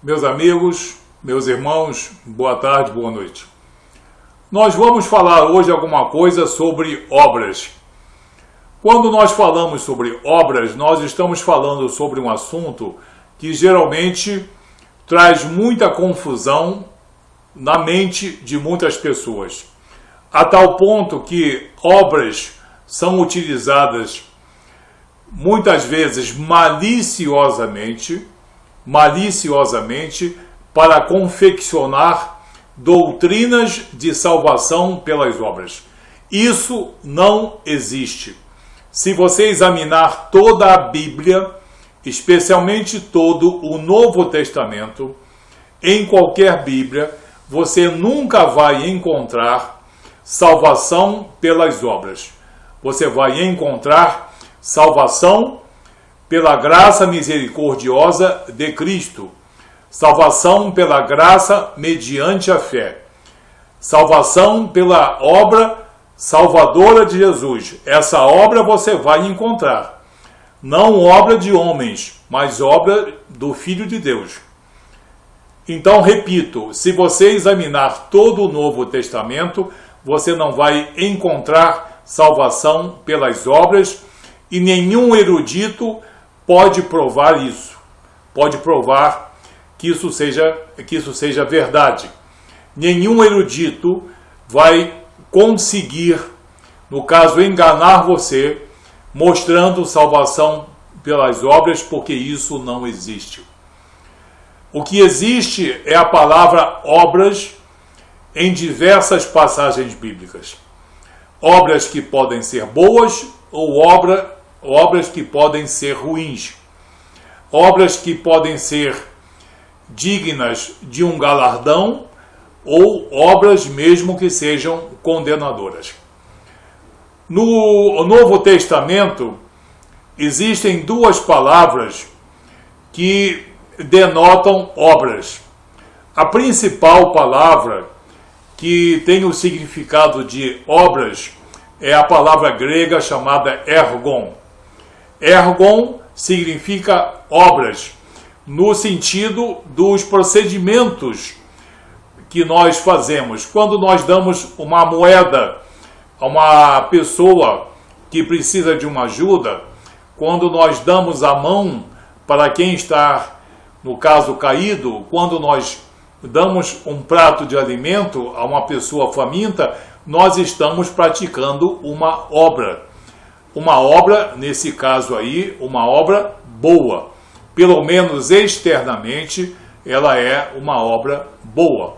Meus amigos, meus irmãos, boa tarde, boa noite. Nós vamos falar hoje alguma coisa sobre obras. Quando nós falamos sobre obras, nós estamos falando sobre um assunto que geralmente traz muita confusão na mente de muitas pessoas, a tal ponto que obras são utilizadas muitas vezes maliciosamente para confeccionar doutrinas de salvação pelas obras. Isso não existe. Se você examinar toda a Bíblia, especialmente todo o Novo Testamento, em qualquer Bíblia, você nunca vai encontrar salvação pelas obras. Você vai encontrar salvação pela graça misericordiosa de Cristo. Salvação pela graça mediante a fé. Salvação pela obra salvadora de Jesus. Essa obra você vai encontrar. Não obra de homens, mas obra do Filho de Deus. Então, repito, se você examinar todo o Novo Testamento, você não vai encontrar salvação pelas obras e nenhum erudito pode provar isso. Pode provar que isso seja verdade. Nenhum erudito vai conseguir, no caso, enganar você, mostrando salvação pelas obras, porque isso não existe. O que existe é a palavra obras em diversas passagens bíblicas. Obras que podem ser boas ou obras que podem ser ruins. Obras que podem ser dignas de um galardão ou obras mesmo que sejam condenadoras. No Novo Testamento existem duas palavras que denotam obras. A principal palavra que tem o significado de obras é a palavra grega chamada ergon. Ergon significa obras, no sentido dos procedimentos que nós fazemos. Quando nós damos uma moeda a uma pessoa que precisa de uma ajuda, quando nós damos a mão para quem está, no caso, caído, quando nós damos um prato de alimento a uma pessoa faminta, nós estamos praticando uma obra. Uma obra, nesse caso aí, uma obra boa. Pelo menos externamente, ela é uma obra boa.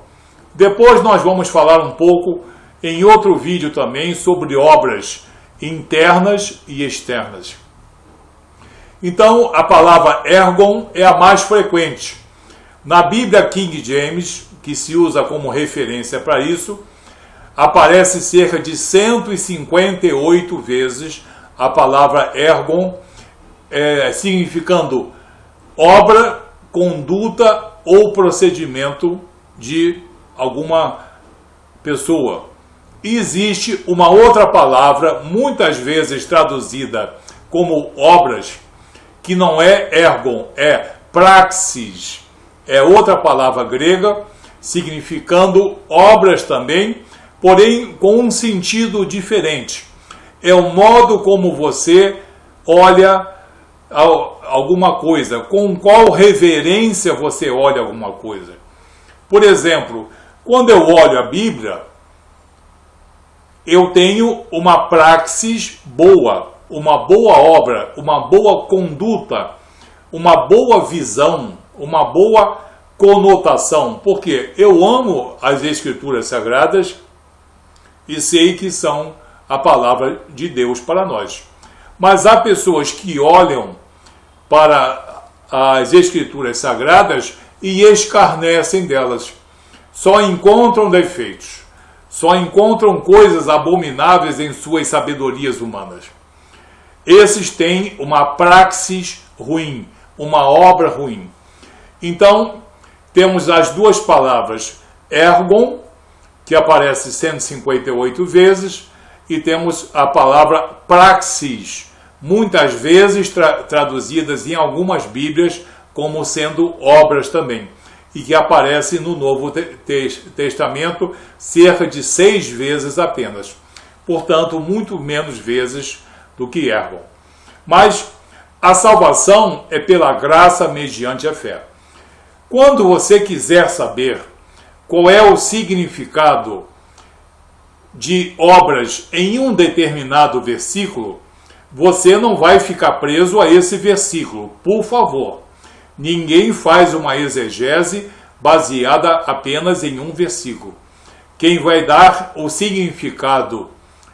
Depois nós vamos falar um pouco em outro vídeo também sobre obras internas e externas. Então, a palavra ergon é a mais frequente. Na Bíblia King James, que se usa como referência para isso, aparece cerca de 158 vezes a palavra ergon, significando obra, conduta ou procedimento de alguma pessoa. E existe uma outra palavra, muitas vezes traduzida como obras, que não é ergon, é praxis. É outra palavra grega, significando obras também, porém com um sentido diferente. É o modo como você olha alguma coisa, com qual reverência você olha alguma coisa. Por exemplo, quando eu olho a Bíblia, eu tenho uma praxis boa, uma boa obra, uma boa conduta, uma boa visão, uma boa conotação, porque eu amo as Escrituras Sagradas e sei que são a palavra de Deus para nós. Mas há pessoas que olham para as Escrituras Sagradas e escarnecem delas. Só encontram defeitos, só encontram coisas abomináveis em suas sabedorias humanas. Esses têm uma praxis ruim, uma obra ruim. Então, temos as duas palavras ergon, que aparece 158 vezes, e temos a palavra praxis, muitas vezes traduzidas em algumas Bíblias como sendo obras também. e que aparece no Novo Testamento cerca de 6 vezes apenas. Portanto, muito menos vezes do que erram. Mas a salvação é pela graça mediante a fé. Quando você quiser saber qual é o significado de obras em um determinado versículo, você não vai ficar preso a esse versículo, por favor. Ninguém faz uma exegese baseada apenas em um versículo. Quem vai dar o significado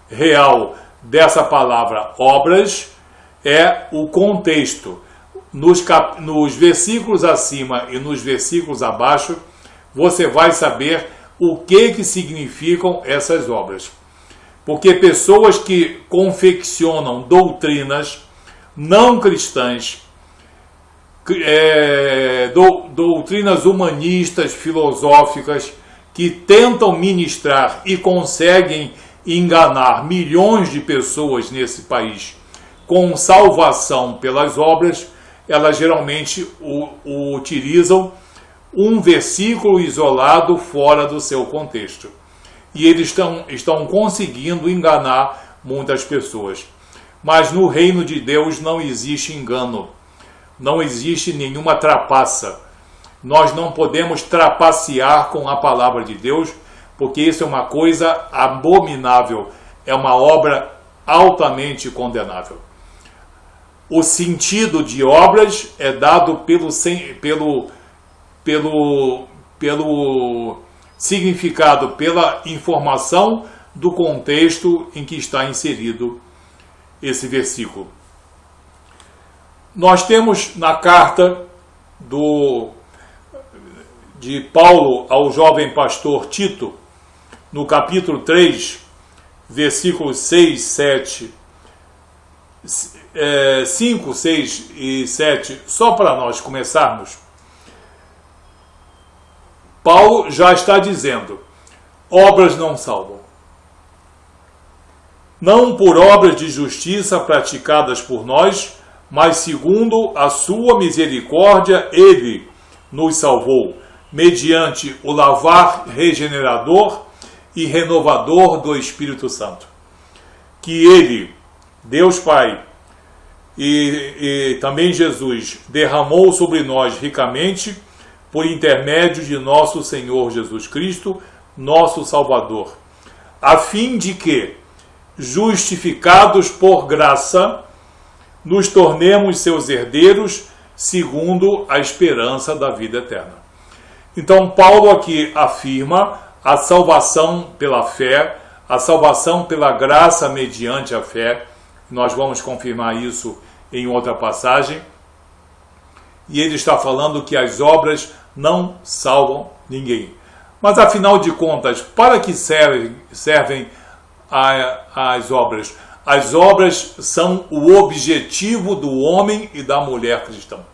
real dessa palavra obras é o contexto. Nos versículos acima e nos versículos abaixo, você vai saber o que significam essas obras. Porque pessoas que confeccionam doutrinas não cristãs, doutrinas humanistas, filosóficas, que tentam ministrar e conseguem enganar milhões de pessoas nesse país com salvação pelas obras, elas geralmente utilizam um versículo isolado fora do seu contexto. E eles estão conseguindo enganar muitas pessoas. Mas no reino de Deus não existe engano. Não existe nenhuma trapaça. Nós não podemos trapacear com a palavra de Deus, porque isso é uma coisa abominável. É uma obra altamente condenável. O sentido de obras é dado pelo significado, pela informação do contexto em que está inserido esse versículo. Nós temos na carta de Paulo ao jovem pastor Tito, no capítulo 3, versículos 6, 7, 5, 6 e 7, só para nós começarmos. Paulo já está dizendo: obras não salvam. Não por obras de justiça praticadas por nós, mas segundo a sua misericórdia, ele nos salvou, mediante o lavar regenerador e renovador do Espírito Santo, que ele, Deus Pai, e também Jesus, derramou sobre nós ricamente, por intermédio de nosso Senhor Jesus Cristo, nosso Salvador, a fim de que, justificados por graça, nos tornemos seus herdeiros, segundo a esperança da vida eterna. Então, Paulo aqui afirma a salvação pela fé, a salvação pela graça mediante a fé. Nós vamos confirmar isso em outra passagem. E ele está falando que as obras não salvam ninguém. Mas, afinal de contas, para que servem as obras? As obras são o objetivo do homem e da mulher cristão.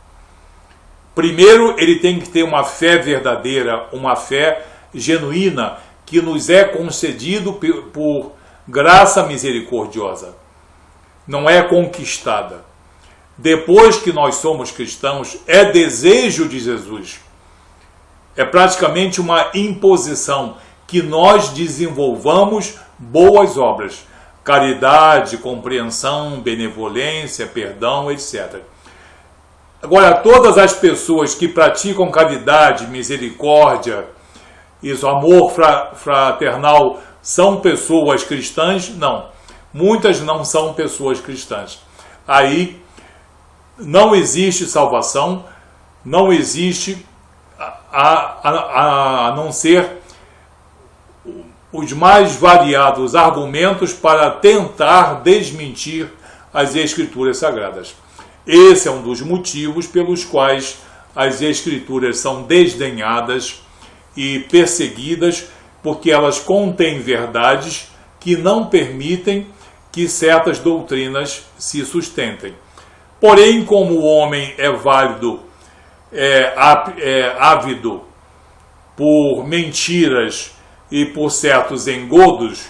Primeiro, ele tem que ter uma fé verdadeira, uma fé genuína, que nos é concedido por graça misericordiosa. Não é conquistada. Depois que nós somos cristãos, é desejo de Jesus. É praticamente uma imposição que nós desenvolvamos boas obras. Caridade, compreensão, benevolência, perdão, etc. Agora, todas as pessoas que praticam caridade, misericórdia, isso, amor fraternal, são pessoas cristãs? Não. Muitas não são pessoas cristãs. Aí não existe salvação, não existe a não ser os mais variados argumentos para tentar desmentir as Escrituras Sagradas. Esse é um dos motivos pelos quais as Escrituras são desdenhadas e perseguidas, porque elas contêm verdades que não permitem que certas doutrinas se sustentem. Porém, como o homem é ávido por mentiras e por certos engodos,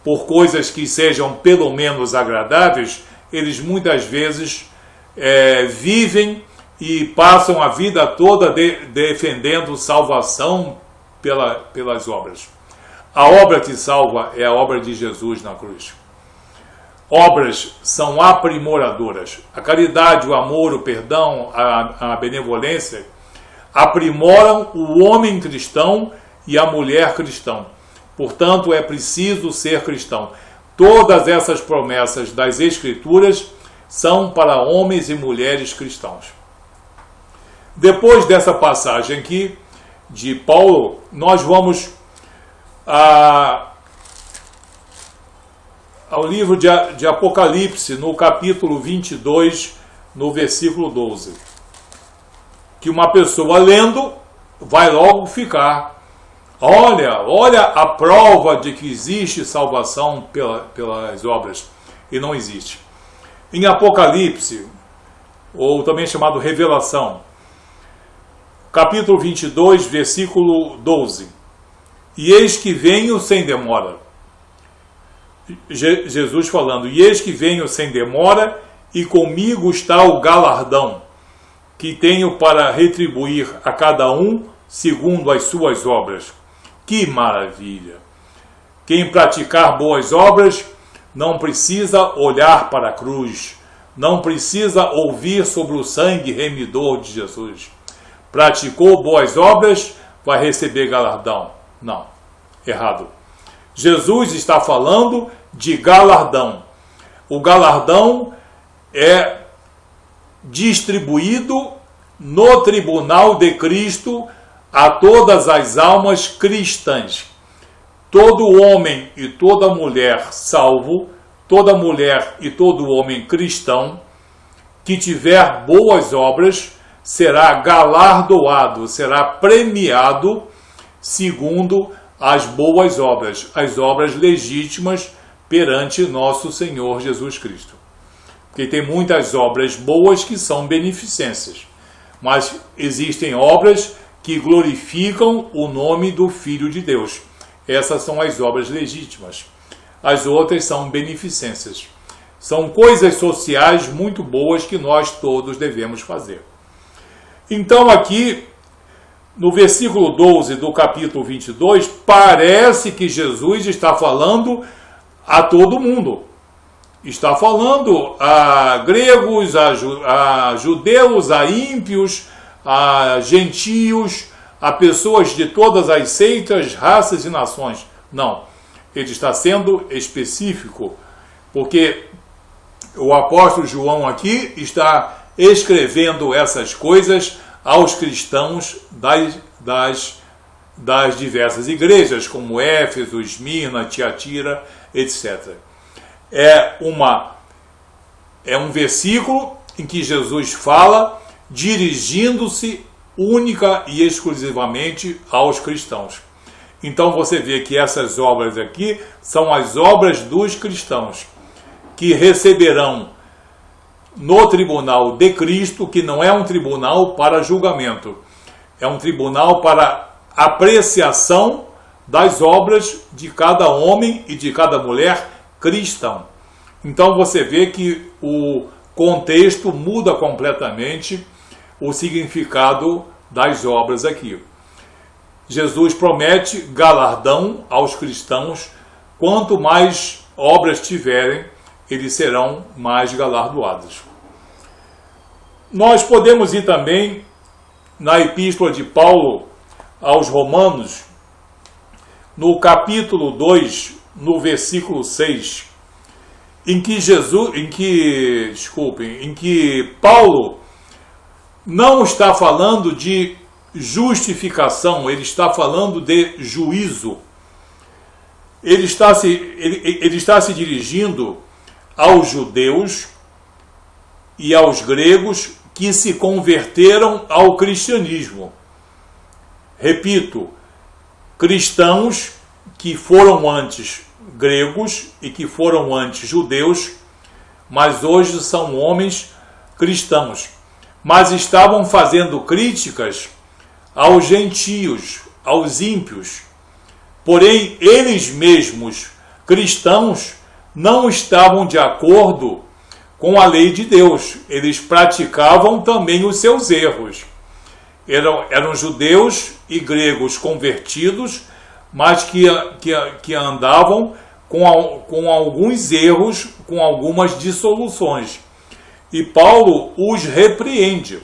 por coisas que sejam pelo menos agradáveis, eles muitas vezes vivem e passam a vida toda defendendo salvação pelas obras. A obra que salva é a obra de Jesus na cruz. Obras são aprimoradoras. A caridade, o amor, o perdão, a benevolência aprimoram o homem cristão e a mulher cristã. Portanto, é preciso ser cristão. Todas essas promessas das Escrituras são para homens e mulheres cristãos. Depois dessa passagem aqui de Paulo, nós vamos ao livro de Apocalipse, no capítulo 22, no versículo 12. Que uma pessoa lendo vai logo ficar: olha a prova de que existe salvação pelas obras. E não existe. Em Apocalipse, ou também chamado Revelação, capítulo 22, versículo 12. E eis que venho sem demora. Jesus falando: e eis que venho sem demora, e comigo está o galardão, que tenho para retribuir a cada um segundo as suas obras. Que maravilha! Quem praticar boas obras não precisa olhar para a cruz, não precisa ouvir sobre o sangue remidor de Jesus. Praticou boas obras, vai receber galardão. Não, errado. Jesus está falando de galardão. O galardão é distribuído no tribunal de Cristo a todas as almas cristãs. Todo homem e toda mulher salvo, toda mulher e todo homem cristão que tiver boas obras será galardoado, será premiado segundo as boas obras, as obras legítimas perante nosso Senhor Jesus Cristo. Porque tem muitas obras boas que são beneficências, mas existem obras que glorificam o nome do Filho de Deus. Essas são as obras legítimas. As outras são beneficências. São coisas sociais muito boas que nós todos devemos fazer. Então aqui, no versículo 12 do capítulo 22, parece que Jesus está falando a todo mundo. Está falando a gregos, a judeus, a ímpios, a gentios, a pessoas de todas as seitas, raças e nações. Não, ele está sendo específico, porque o apóstolo João aqui está escrevendo essas coisas aos cristãos das diversas igrejas, como Éfeso, Esmirna, Tiatira, etc. É um versículo em que Jesus fala dirigindo-se única e exclusivamente aos cristãos. Então você vê que essas obras aqui são as obras dos cristãos, que receberão no tribunal de Cristo, que não é um tribunal para julgamento, é um tribunal para apreciação das obras de cada homem e de cada mulher cristão. Então você vê que o contexto muda completamente o significado das obras aqui. Jesus promete galardão aos cristãos. Quanto mais obras tiverem, eles serão mais galardoados. Nós podemos ir também na epístola de Paulo aos Romanos, no capítulo 2, no versículo 6, em que Paulo não está falando de justificação, ele está falando de juízo. Ele está se dirigindo aos judeus e aos gregos que se converteram ao cristianismo. Repito, cristãos que foram antes gregos e que foram antes judeus, mas hoje são homens cristãos. Mas estavam fazendo críticas aos gentios, aos ímpios. Porém, eles mesmos, cristãos, não estavam de acordo com a lei de Deus. Eles praticavam também os seus erros. Eram judeus e gregos convertidos, mas que andavam com alguns erros, com algumas dissoluções. E Paulo os repreende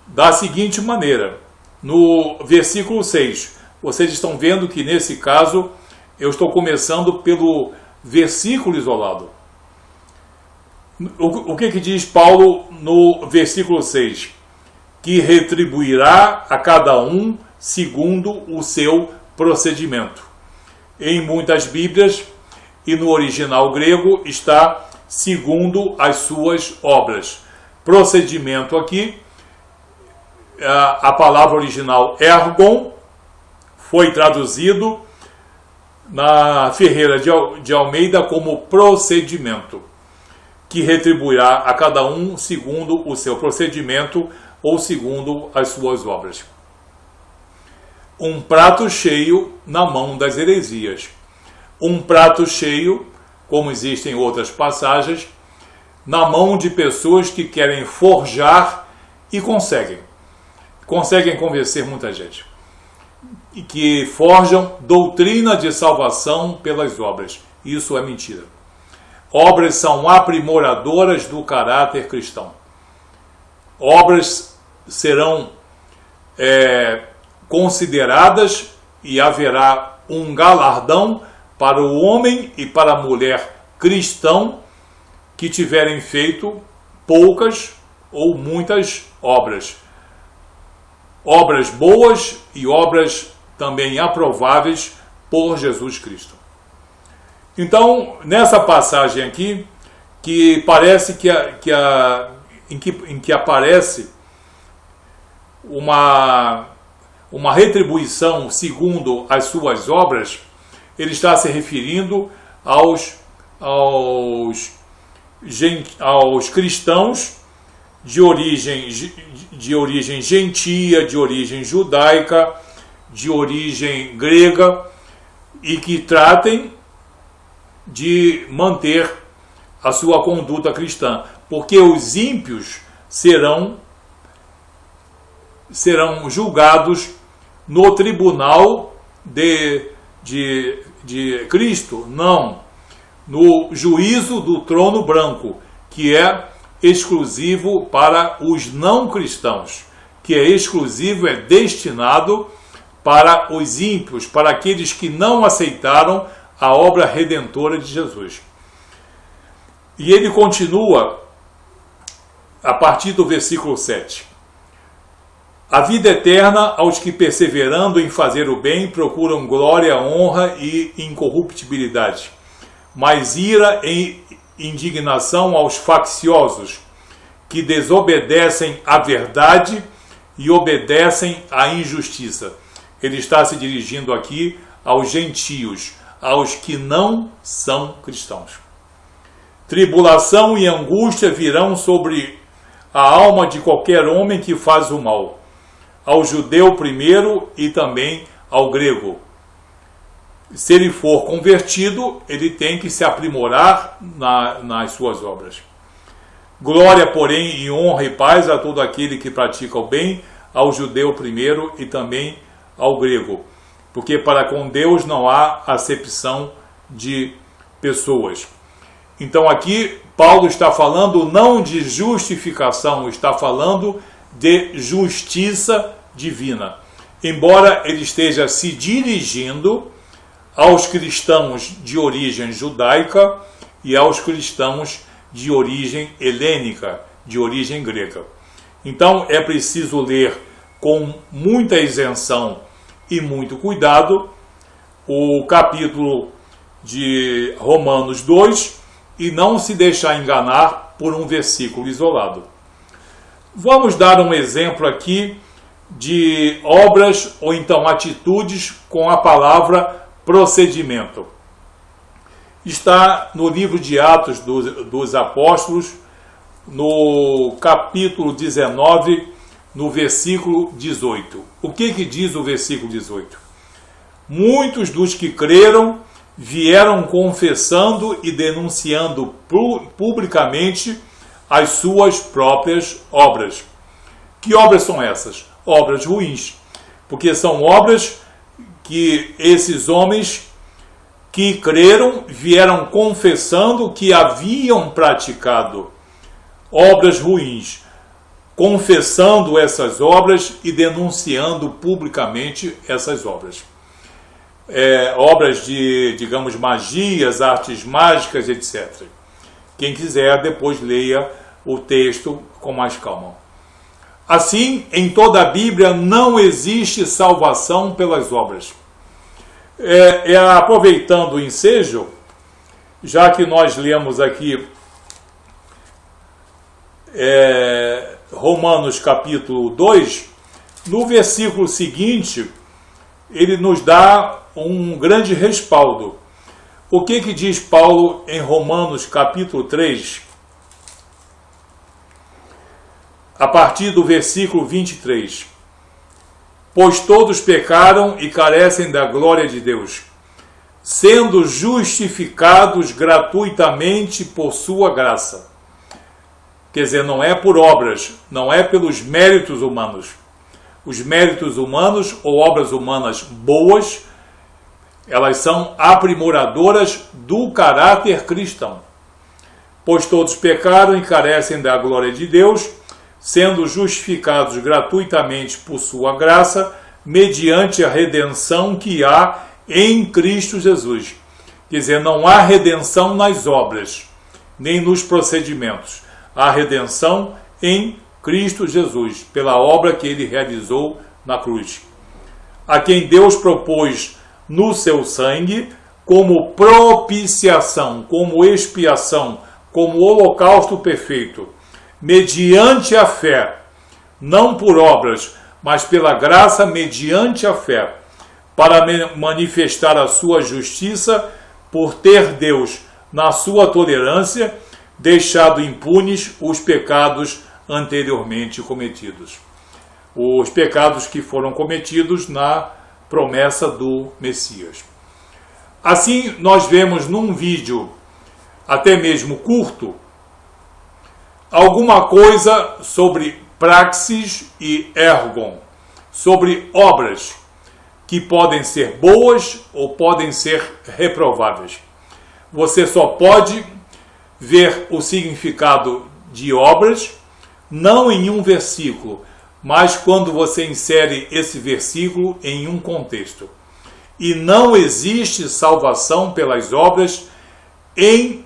da seguinte maneira, no versículo 6. Vocês estão vendo que nesse caso eu estou começando pelo versículo isolado. O que diz Paulo no versículo 6? Que retribuirá a cada um segundo o seu procedimento. Em muitas Bíblias e no original grego está segundo as suas obras. Procedimento aqui, a palavra original ergon, foi traduzido na Ferreira de Almeida como procedimento, que retribuirá a cada um segundo o seu procedimento ou segundo as suas obras. Um prato cheio na mão das heresias. Um prato cheio, como existem outras passagens, na mão de pessoas que querem forjar e conseguem convencer muita gente. E que forjam doutrina de salvação pelas obras. Isso é mentira. Obras são aprimoradoras do caráter cristão. Obras serão consideradas e haverá um galardão para o homem e para a mulher cristão que tiverem feito poucas ou muitas obras. Obras boas e obras também aprováveis por Jesus Cristo. Então, nessa passagem aqui, que parece em que aparece uma retribuição segundo as suas obras, ele está se referindo aos cristãos de origem gentia, de origem judaica, de origem grega, e que tratem de manter a sua conduta cristã, porque os ímpios serão julgados no tribunal de Cristo, não, no juízo do trono branco, que é exclusivo para os não cristãos, que é exclusivo, é destinado para os ímpios, para aqueles que não aceitaram a obra redentora de Jesus. E ele continua a partir do versículo 7. A vida eterna aos que, perseverando em fazer o bem, procuram glória, honra e incorruptibilidade, mas ira e indignação aos facciosos, que desobedecem à verdade e obedecem à injustiça. Ele está se dirigindo aqui aos gentios, aos que não são cristãos. Tribulação e angústia virão sobre a alma de qualquer homem que faz o mal, ao judeu primeiro e também ao grego. Se ele for convertido, ele tem que se aprimorar nas suas obras. Glória, porém, e honra e paz a todo aquele que pratica o bem, ao judeu primeiro e também ao grego, porque para com Deus não há acepção de pessoas. Então aqui Paulo está falando não de justificação, está falando de justiça divina. Embora ele esteja se dirigindo aos cristãos de origem judaica e aos cristãos de origem helênica, de origem grega. Então é preciso ler com muita isenção e muito cuidado o capítulo de Romanos 2 e não se deixar enganar por um versículo isolado. Vamos dar um exemplo aqui de obras ou então atitudes com a palavra procedimento. Está no livro de Atos dos Apóstolos, no capítulo 19, no versículo 18. O que diz o versículo 18? Muitos dos que creram vieram confessando e denunciando publicamente as suas próprias obras. Que obras são essas? Obras ruins, porque são obras que esses homens que creram vieram confessando que haviam praticado obras ruins, confessando essas obras e denunciando publicamente essas obras. Obras de, digamos, magias, artes mágicas, etc. Quem quiser, depois leia o texto com mais calma. Assim, em toda a Bíblia não existe salvação pelas obras. Aproveitando o ensejo, já que nós lemos aqui Romanos capítulo 2, no versículo seguinte, ele nos dá um grande respaldo. O que diz Paulo em Romanos capítulo 3, a partir do versículo 23? Pois todos pecaram e carecem da glória de Deus, sendo justificados gratuitamente por sua graça. Quer dizer, não é por obras, não é pelos méritos humanos. Os méritos humanos ou obras humanas boas, elas são aprimoradoras do caráter cristão. Pois todos pecaram e carecem da glória de Deus, sendo justificados gratuitamente por sua graça, mediante a redenção que há em Cristo Jesus. Quer dizer, não há redenção nas obras, nem nos procedimentos. Há redenção em Cristo Jesus, pela obra que ele realizou na cruz, a quem Deus propôs no seu sangue como propiciação, como expiação, como holocausto perfeito, mediante a fé, não por obras, mas pela graça mediante a fé, para manifestar a sua justiça, por ter Deus, na sua tolerância, deixado impunes os pecados anteriormente cometidos. Os pecados que foram cometidos na promessa do Messias. Assim, nós vemos num vídeo, até mesmo curto, alguma coisa sobre praxis e ergon, sobre obras que podem ser boas ou podem ser reprováveis. Você só pode ver o significado de obras, não em um versículo, mas quando você insere esse versículo em um contexto. E não existe salvação pelas obras em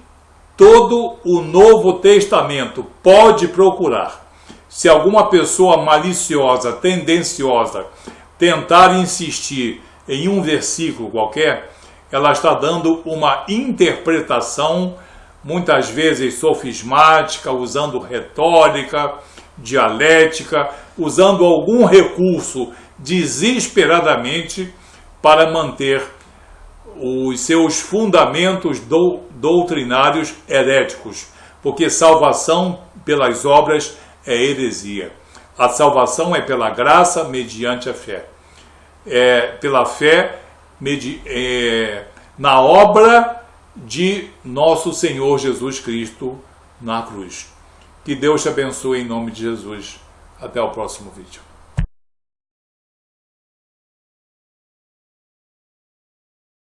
todo o Novo Testamento. Pode procurar. Se alguma pessoa maliciosa, tendenciosa, tentar insistir em um versículo qualquer, ela está dando uma interpretação, muitas vezes sofismática, usando retórica, dialética, usando algum recurso desesperadamente para manter os seus fundamentos doutrinários heréticos, porque salvação pelas obras é heresia. A salvação é pela graça mediante a fé. Pela fé na obra de nosso Senhor Jesus Cristo na cruz. Que Deus te abençoe em nome de Jesus. Até o próximo vídeo.